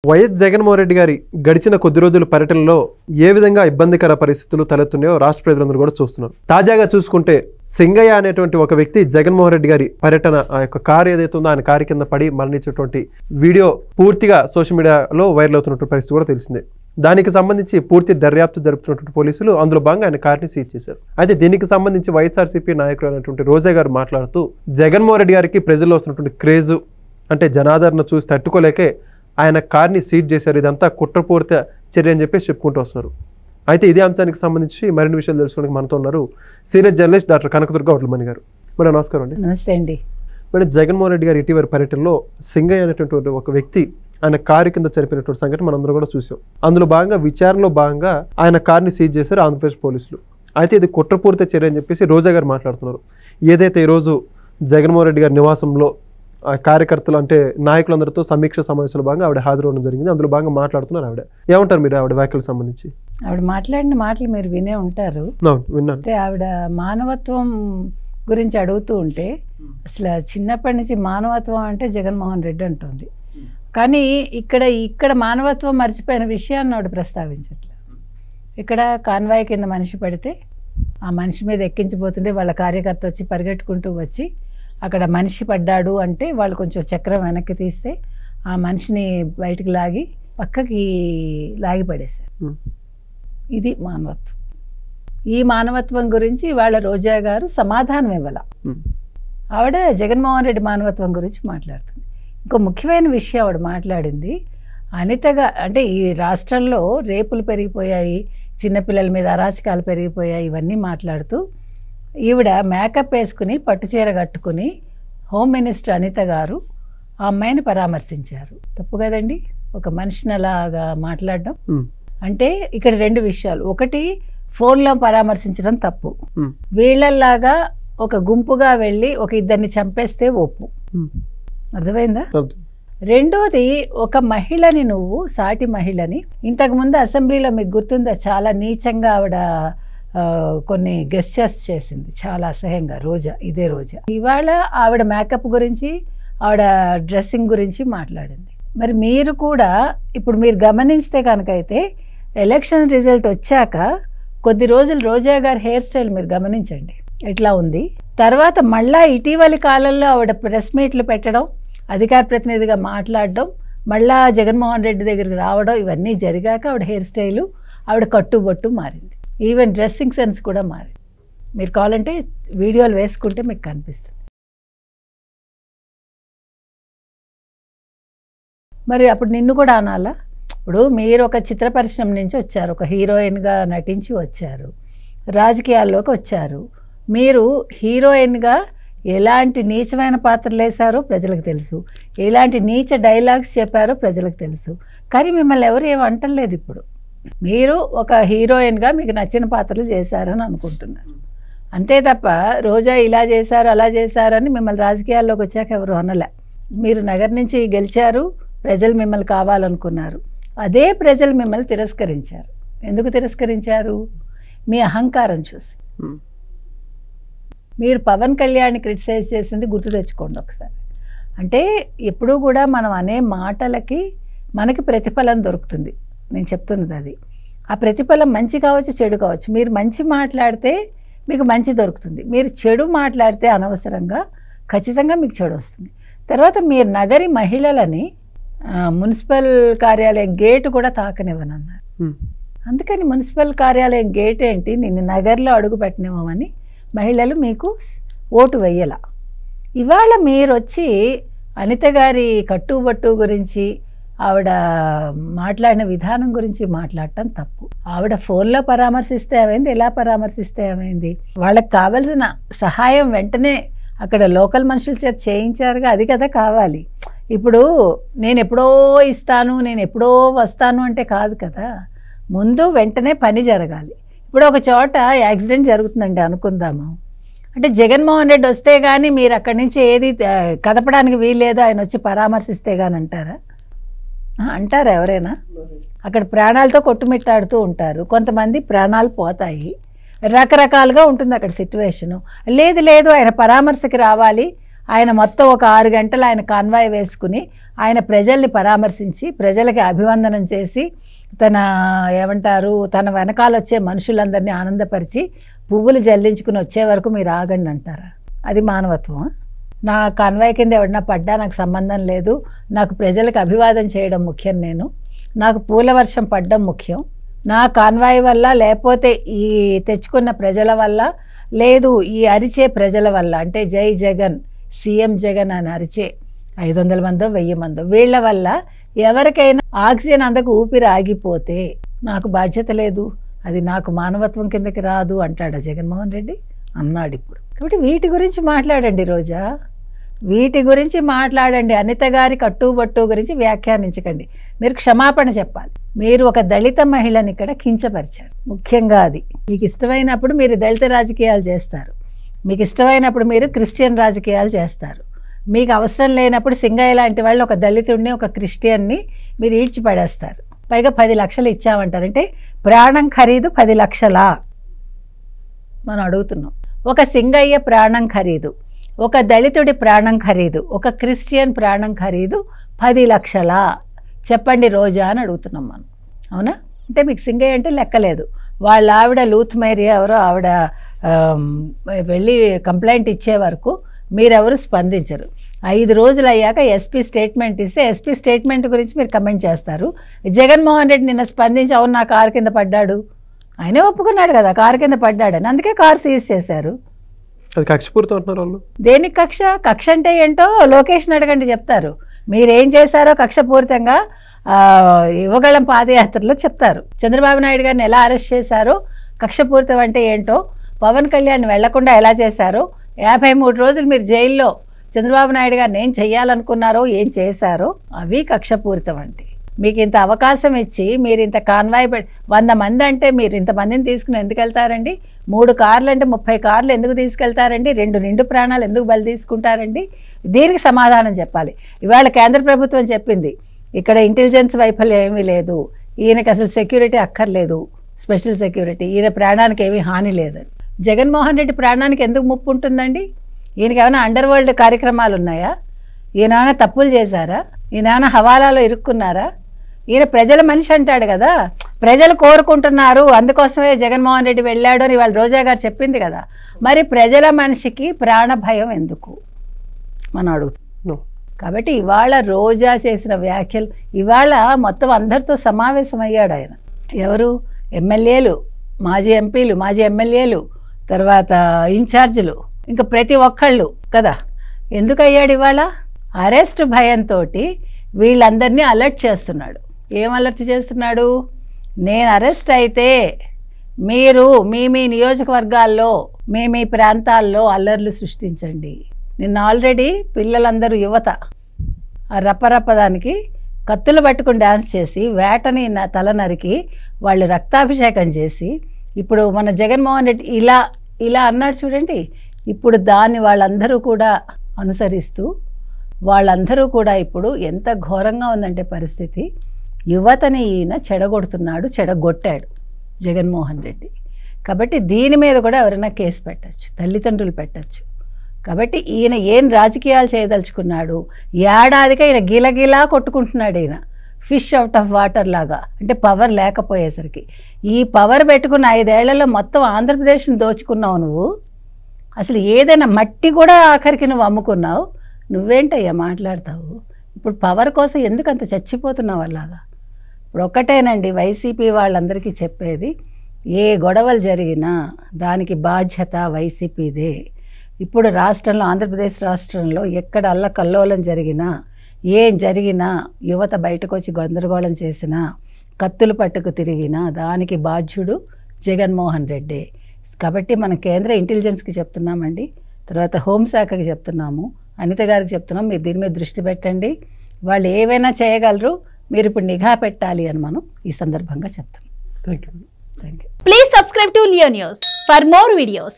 YS Jaganmohan Reddy గారి గడిచిన కొద్ది రోజుల పర్యటనలో ఏ విధంగా ఇబ్బందికర పరిస్థితులు తలెత్తున్నాయో రాష్ట్ర ప్రజలందరూ కూడా చూస్తున్నారు. తాజాగా చూసుకుంటే సింగయ్య అనేటువంటి ఒక వ్యక్తి జగన్మోహన్ రెడ్డి గారి పర్యటన ఆ యొక్క కారు ఏదైతే ఉందో ఆయన కారు కింద పడి మరణించినటువంటి వీడియో పూర్తిగా సోషల్ మీడియాలో వైరల్ అవుతున్నటువంటి పరిస్థితి కూడా తెలిసిందే. దానికి సంబంధించి పూర్తి దర్యాప్తు జరుపుతున్నటువంటి పోలీసులు అందులో భాగంగా ఆయన కార్ని సీజ్ చేశారు. అయితే దీనికి సంబంధించి వైఎస్ఆర్సీపీ నాయకులు అయినటువంటి రోజా గారు మాట్లాడుతూ జగన్మోహన్ రెడ్డి గారికి ప్రజల్లో వస్తున్నటువంటి క్రేజు అంటే జనాదరణ చూసి తట్టుకోలేకే ఆయన కార్ని సీజ్ చేశారు, ఇదంతా కుట్రపూరిత చర్య అని చెప్పేసి చెప్పుకుంటూ వస్తున్నారు. అయితే ఇదే అంశానికి సంబంధించి మరిన్ని విషయాలు తెలుసుకోవడానికి మనతో ఉన్నారు సీనియర్ జర్నలిస్ట్ డాక్టర్ కనకదుర్గ ఒడ్లమణి గారు. మేడం నమస్కారం అండి. నమస్తే అండి. మేడం, జగన్మోహన్ రెడ్డి గారు ఇటీవల పర్యటనలో సింగయ్య అనేటువంటి ఒక వ్యక్తి ఆయన కారు కింద చనిపోయినటువంటి సంఘటన మనందరం కూడా చూసాం. అందులో భాగంగా విచారణలో భాగంగా ఆయన కార్ని సీజ్ చేశారు ఆంధ్రప్రదేశ్ పోలీసులు. అయితే ఇది కుట్రపూరిత చర్య అని చెప్పేసి రోజా గారు మాట్లాడుతున్నారు. ఏదైతే ఈరోజు జగన్మోహన్ రెడ్డి గారి నివాసంలో కార్యకర్తలు అంటే నాయకులందరితో సమీక్ష సమావేశాల భాగంగా ఆవిడ హాజరవడం జరిగింది. అందులో భాగంగా మాట్లాడుతున్నారు. ఆవిడ ఏమంటారు మీరు ఆవిడ వ్యాఖ్యలకు సంబంధించి? ఆవిడ మాట్లాడిన మాటలు మీరు వినే ఉంటారు. విన్నాను. అంటే ఆవిడ మానవత్వం గురించి అడుగుతూ ఉంటే అసలు చిన్నప్పటి నుంచి మానవత్వం అంటే జగన్మోహన్ రెడ్డి అంటుంది. కానీ ఇక్కడ మానవత్వం మర్చిపోయిన విషయాన్ని ఆవిడ ప్రస్తావించట్లేదు. ఇక్కడ కాన్వాయ్ కింద మనిషి పడితే ఆ మనిషి మీద ఎక్కించిపోతుంటే వాళ్ళ కార్యకర్త వచ్చి పరిగెట్టుకుంటూ వచ్చి అక్కడ మనిషి పడ్డాడు అంటే వాళ్ళు కొంచెం చక్రం వెనక్కి తీస్తే ఆ మనిషిని బయటికి లాగి పక్కకి లాగి పడేశారు. ఇది మానవత్వం. ఈ మానవత్వం గురించి వాళ్ళ రోజా గారు సమాధానం ఇవ్వాల. ఆవిడ జగన్మోహన్ రెడ్డి మానవత్వం గురించి మాట్లాడుతుంది. ఇంకో ముఖ్యమైన విషయం ఆవిడ మాట్లాడింది, అనితగా అంటే ఈ రాష్ట్రంలో రేపులు పెరిగిపోయాయి, చిన్నపిల్లల మీద అరాచకాలు పెరిగిపోయాయి, ఇవన్నీ మాట్లాడుతూ ఈవిడ మేకప్ వేసుకుని పట్టుచీర కట్టుకుని హోమ్ మినిస్టర్ అనిత గారు ఆ అమ్మాయిని పరామర్శించారు. తప్పు కదండి ఒక మనిషిని అలాగా మాట్లాడడం అంటే? ఇక్కడ రెండు విషయాలు. ఒకటి, ఫోన్లో పరామర్శించడం తప్పు. వీళ్ళల్లాగా ఒక గుంపుగా వెళ్ళి ఒక ఇద్దరిని చంపేస్తే ఒప్పు. అర్థమైందా? రెండోది, ఒక మహిళని నువ్వు సాటి మహిళని ఇంతకుముందు అసెంబ్లీలో మీకు గుర్తుందా చాలా నీచంగా ఆవిడ కొన్ని గెస్చర్స్ చేసింది, చాలా అసహ్యంగా. ఇదే రోజా ఇవాళ ఆవిడ మేకప్ గురించి ఆవిడ డ్రెస్సింగ్ గురించి మాట్లాడింది. మరి మీరు కూడా ఇప్పుడు మీరు గమనిస్తే కనుకైతే ఎలక్షన్ రిజల్ట్ వచ్చాక కొద్ది రోజులు రోజా గారి హెయిర్ స్టైల్ మీరు గమనించండి ఎట్లా ఉంది. తర్వాత మళ్ళా ఇటీవలి కాలంలో ఆవిడ ప్రెస్ మీట్లు పెట్టడం, అధికార ప్రతినిధిగా మాట్లాడడం, మళ్ళా జగన్మోహన్ రెడ్డి దగ్గరికి రావడం, ఇవన్నీ జరిగాక ఆవిడ హెయిర్ స్టైలు ఆవిడ కట్టుబొట్టు మారింది. ఈవెన్ డ్రెస్సింగ్ సెన్స్ కూడా మారింది. మీరు కావాలంటే వీడియోలు వేసుకుంటే మీకు కనిపిస్తుంది. మరి అప్పుడు నిన్ను కూడా అనాలా? ఇప్పుడు మీరు ఒక చిత్ర పరిశ్రమ నుంచి వచ్చారు, ఒక హీరోయిన్గా నటించి వచ్చారు, రాజకీయాల్లోకి వచ్చారు. మీరు హీరోయిన్గా ఎలాంటి నీచమైన పాత్రలు వేశారో ప్రజలకు తెలుసు, ఎలాంటి నీచ డైలాగ్స్ చెప్పారో ప్రజలకు తెలుసు. కానీ మిమ్మల్ని ఎవరు ఏమంటలేదు. ఇప్పుడు మీరు ఒక హీరోయిన్గా మీకు నచ్చిన పాత్రలు చేశారని అనుకుంటున్నారు అంతే తప్ప రోజా ఇలా చేశారు అలా చేశారని మిమ్మల్ని రాజకీయాల్లోకి వచ్చాక ఎవరు అనలే. మీరు నగర్ నుంచి గెలిచారు, ప్రజలు మిమ్మల్ని కావాలనుకున్నారు. అదే ప్రజలు మిమ్మల్ని తిరస్కరించారు. ఎందుకు తిరస్కరించారు? మీ అహంకారం చూసి. మీరు పవన్ కళ్యాణ్ని క్రిటిసైజ్ చేసింది గుర్తు తెచ్చుకోండి ఒకసారి. అంటే ఎప్పుడూ కూడా మనం అనే మాటలకి మనకి ప్రతిఫలం దొరుకుతుంది. నేను చెప్తున్నది అది. ఆ ప్రతిఫలం మంచి కావచ్చు, చెడు కావచ్చు. మీరు మంచి మాట్లాడితే మీకు మంచి దొరుకుతుంది, మీరు చెడు మాట్లాడితే అనవసరంగా ఖచ్చితంగా మీకు చెడు వస్తుంది. తర్వాత మీరు నగరి మహిళలని మున్సిపల్ కార్యాలయం గేటు కూడా తాకనివ్వనన్నారు. అందుకని మున్సిపల్ కార్యాలయం గేట్ ఏంటి, నిన్ను నగర్లో అడుగు పెట్టనివ్వమని మహిళలు మీకు ఓటు వెయ్యాల. ఇవాళ మీరు వచ్చి అనిత గారి కట్టుబట్టు గురించి ఆవిడ మాట్లాడిన విధానం గురించి మాట్లాడటం తప్పు. ఆవిడ ఫోన్లో పరామర్శిస్తే ఏమైంది, ఎలా పరామర్శిస్తే ఏమైంది? వాళ్ళకి కావాల్సిన సహాయం వెంటనే అక్కడ లోకల్ మనుషుల చేత చేయించారుగా, అది కదా కావాలి. ఇప్పుడు నేను ఎప్పుడో ఇస్తాను, నేను ఎప్పుడో వస్తాను అంటే కాదు కదా, ముందు వెంటనే పని జరగాలి. ఇప్పుడు ఒక చోట యాక్సిడెంట్ జరుగుతుందండి అనుకుందాము, అంటే జగన్మోహన్ రెడ్డి వస్తే కానీ మీరు అక్కడి నుంచి ఏది కదపడానికి వీల్లేదు, ఆయన వచ్చి పరామర్శిస్తే కానీ అంటారా ఎవరైనా? అక్కడ ప్రాణాలతో కొట్టుమిట్టాడుతూ ఉంటారు, కొంతమంది ప్రాణాలు పోతాయి, రకరకాలుగా ఉంటుంది అక్కడ సిచ్యువేషను. లేదు ఆయన పరామర్శకి రావాలి, ఆయన మొత్తం ఒక 6 గంటలు ఆయన కాన్వాయ్ వేసుకుని ఆయన ప్రజల్ని పరామర్శించి ప్రజలకి అభివందనం చేసి తన వెనకాల వచ్చే మనుషులందరినీ ఆనందపరిచి పువ్వులు జల్లించుకుని వచ్చే వరకు మీరు ఆగండి అంటారా? అది మానవత్వం? నా కాన్వాయ్ కింద ఎవడన్నా పడ్డా నాకు సంబంధం లేదు, నాకు ప్రజలకు అభివాదం చేయడం ముఖ్యం, నాకు పూల వర్షం పడ్డం ముఖ్యం, నా కాన్వాయ్ వల్ల లేకపోతే ఈ తెచ్చుకున్న ప్రజల వల్ల లేదు ఈ అరిచే ప్రజల వల్ల అంటే జై జగన్ సీఎం జగన్ అని అరిచే 500 మందో 1000 మందో వీళ్ళ వల్ల ఎవరికైనా ఆక్సిజన్ అందకు ఊపిరి ఆగిపోతే నాకు బాధ్యత లేదు, అది నాకు మానవత్వం కిందకి రాదు అంటాడా జగన్మోహన్ రెడ్డి? అన్నాడు ఇప్పుడు. కాబట్టి వీటి గురించి మాట్లాడండి రోజా, వీటి గురించి మాట్లాడండి. అనిత గారి కట్టుబట్టు గురించి వ్యాఖ్యానించకండి. మీరు క్షమాపణ చెప్పాలి. మీరు ఒక దళిత మహిళని ఇక్కడ కించపరిచారు. ముఖ్యంగా అది మీకు ఇష్టమైనప్పుడు మీరు దళిత రాజకీయాలు చేస్తారు, మీకు ఇష్టమైనప్పుడు మీరు క్రిస్టియన్ రాజకీయాలు చేస్తారు, మీకు అవసరం లేనప్పుడు సింగయ్య లాంటి వాళ్ళు ఒక దళితుడిని ఒక క్రిస్టియన్ని మీరు ఈడ్చిపడేస్తారు. పైగా 10 లక్షలు ఇచ్చామంటారు. అంటే ప్రాణం ఖరీదు 10 లక్షలా మనం అడుగుతున్నాం. ఒక సింగయ్య ప్రాణం ఖరీదు, ఒక దళితుడి ప్రాణం ఖరీదు, ఒక క్రిస్టియన్ ప్రాణం ఖరీదు 10 లక్షలా చెప్పండి రోజా అని అడుగుతున్నాం మనం. అవునా? అంటే మీకు సింగయ్య అంటే లెక్కలేదు. వాళ్ళ ఆవిడ లూత్ మేరీ ఎవరో ఆవిడ వెళ్ళి కంప్లైంట్ ఇచ్చే వరకు మీరెవరు స్పందించరు. 5 రోజులు అయ్యాక ఎస్పీ స్టేట్మెంట్ ఇస్తే ఎస్పీ స్టేట్మెంట్ గురించి మీరు కమెంట్ చేస్తారు. జగన్మోహన్ రెడ్డి నిన్న స్పందించి అవును నా కారు కింద పడ్డాడు, ఆయనే ఒప్పుకున్నాడు కదా కారు కింద పడ్డాడని, అందుకే కారు సీజ్ చేశారు. అది కక్షపూరితం అంటున్నారు వాళ్ళు. దేనికి కక్ష? కక్ష అంటే ఏంటో లోకేష్ని అడగండి చెప్తారు. మీరేం చేశారో కక్షపూరితంగా యువగళం పాదయాత్రలో చెప్తారు. చంద్రబాబు నాయుడు గారిని ఎలా అరెస్ట్ చేశారో కక్షపూరితం అంటే ఏంటో, పవన్ కళ్యాణ్ వెళ్లకుండా ఎలా చేశారో, 53 రోజులు మీరు జైల్లో చంద్రబాబు నాయుడు గారిని ఏం చెయ్యాలనుకున్నారో ఏం చేశారో అవి కక్షపూరితం అంటే. మీకు ఇంత అవకాశం ఇచ్చి మీరు ఇంత కాన్వాయ్ 100 మంది అంటే మీరు ఇంతమందిని తీసుకుని ఎందుకు వెళ్తారండి? 3 కార్లు అంటే 30 కార్లు ఎందుకు తీసుకెళ్తారండి? 2 నిండు ప్రాణాలు ఎందుకు బలి తీసుకుంటారండి? దీనికి సమాధానం చెప్పాలి. ఇవాళ కేంద్ర ప్రభుత్వం చెప్పింది ఇక్కడ ఇంటెలిజెన్స్ వైఫల్యం ఏమీ లేదు, ఈయనకి అసలు సెక్యూరిటీ అక్కర్లేదు, స్పెషల్ సెక్యూరిటీ, ఈయన ప్రాణానికి ఏమీ హాని లేదని. జగన్మోహన్ రెడ్డి ప్రాణానికి ఎందుకు ముప్పు ఉంటుందండి? ఈయనకి ఏమైనా అండర్ వరల్డ్ కార్యక్రమాలు ఉన్నాయా? ఈయన ఏమైనా తప్పులు చేశారా? ఈయన ఏమైనా హవాలాలో ఇరుక్కున్నారా? ఈయన ప్రజల మనిషి అంటాడు కదా, ప్రజలు కోరుకుంటున్నారు అందుకోసమే జగన్మోహన్ రెడ్డి వెళ్ళాడు అని ఇవాళ రోజా గారు చెప్పింది కదా. మరి ప్రజల మనిషికి ప్రాణ భయం ఎందుకు మనం అడుగుతున్నాం. కాబట్టి ఇవాళ రోజా చేసిన వ్యాఖ్యలు, ఇవాళ మొత్తం అందరితో సమావేశం అయ్యాడు ఆయన. ఎవరు? ఎమ్మెల్యేలు, మాజీ ఎంపీలు, మాజీ ఎమ్మెల్యేలు, తర్వాత ఇన్ఛార్జీలు, ఇంకా ప్రతి ఒక్కళ్ళు కదా. ఎందుకు అయ్యాడు ఇవాళ? అరెస్ట్ భయంతో వీళ్ళందరినీ అలర్ట్ చేస్తున్నాడు. ఏం అలర్ట్ చేస్తున్నాడు? నేను అరెస్ట్ అయితే మీరు మీ నియోజకవర్గాల్లో మీ ప్రాంతాల్లో అల్లర్లు సృష్టించండి. నిన్న ఆల్రెడీ పిల్లలందరూ యువత ఆ రప్పదానికి కత్తులు పట్టుకుని డ్యాన్స్ చేసి వేటని తల నరికి వాళ్ళు రక్తాభిషేకం చేసి ఇప్పుడు మన జగన్మోహన్ రెడ్డి ఇలా అన్నాడు చూడండి. ఇప్పుడు దాన్ని వాళ్ళందరూ కూడా అనుసరిస్తూ వాళ్ళందరూ కూడా ఇప్పుడు ఎంత ఘోరంగా ఉందంటే పరిస్థితి, యువతని ఈయన చెడగొట్టాడు జగన్మోహన్ రెడ్డి. కాబట్టి దీని మీద కూడా ఎవరైనా కేసు పెట్టచ్చు, తల్లిదండ్రులు పెట్టచ్చు. కాబట్టి ఈయన ఏం రాజకీయాలు చేయదలుచుకున్నాడు? ఏడాదిగా ఈయన గిలగిలా కొట్టుకుంటున్నాడు. ఈయన ఫిష్ అవుట్ ఆఫ్ వాటర్ లాగా, అంటే పవర్ లేకపోయేసరికి. ఈ పవర్ పెట్టుకున్న 5 ఏళ్లలో మొత్తం ఆంధ్రప్రదేశ్ని దోచుకున్నావు నువ్వు. అసలు ఏదైనా మట్టి కూడా ఆఖరికి నువ్వు అమ్ముకున్నావు. నువ్వేంటయ్యా మాట్లాడతావు? ఇప్పుడు పవర్ కోసం ఎందుకు అంత చచ్చిపోతున్నావు అలాగా? ఇప్పుడు ఒక్కటేనండి వైసీపీ వాళ్ళందరికీ చెప్పేది, ఏ గొడవలు జరిగినా దానికి బాధ్యత వైసీపీదే. ఇప్పుడు రాష్ట్రంలో, ఆంధ్రప్రదేశ్ రాష్ట్రంలో ఎక్కడ అల్లకల్లోలం జరిగినా, ఏం జరిగినా, యువత బయటకు వచ్చి గందరగోళం చేసినా, కత్తులు పట్టుకు తిరిగినా దానికి బాధ్యుడు జగన్మోహన్ రెడ్డి. కాబట్టి మన కేంద్ర ఇంటెలిజెన్స్కి చెప్తున్నామండి, తర్వాత హోంశాఖకి చెప్తున్నాము, అనిత గారికి చెప్తున్నాం, మీరు దీని మీద దృష్టి పెట్టండి. వాళ్ళు ఏవైనా చేయగలరు, మీరు ఇప్పుడు నిఘా పెట్టాలి అని మనం ఈ సందర్భంగా చెప్తున్నాం. Thank you. Please subscribe to Leo News for more videos.